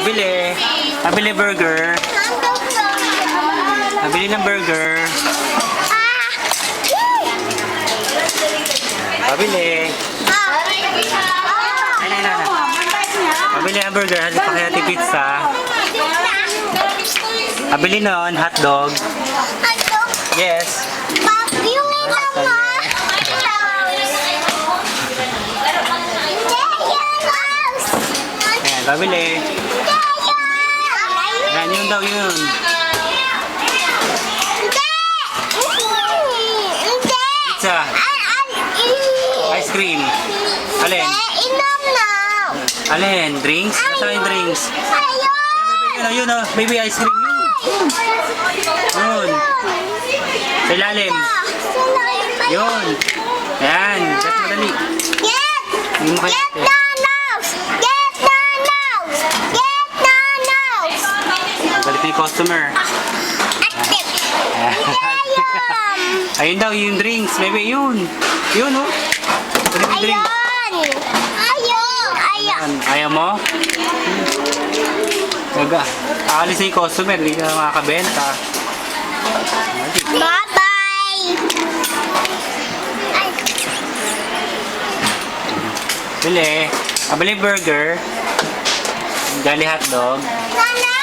Pabili. Pabili burger. Pabili ng burger. Pabili. Ay. Pabili ng burger. Spaghetti pizza. Pabili nun, hotdog. Yes. Ayan, pabili. Ayan, yun daw yun. Pizza. Ice cream. Alin? Alin? Drinks? Nasaan yung drinks? Yun o, baby ice cream. Yun. Sa ilalim. Yun. Ayan, that's madali. Hindi mo kaya. Balik na yung customer. Ayun daw, yung drinks. Baby, yun. Yun o. Pwede yung drinks. Ayaw mo? Naga. Aalis na yung customer. Hindi ka makakabenta. Bye-bye! Bili. Pabili burger. Jolly hotdog. Nana!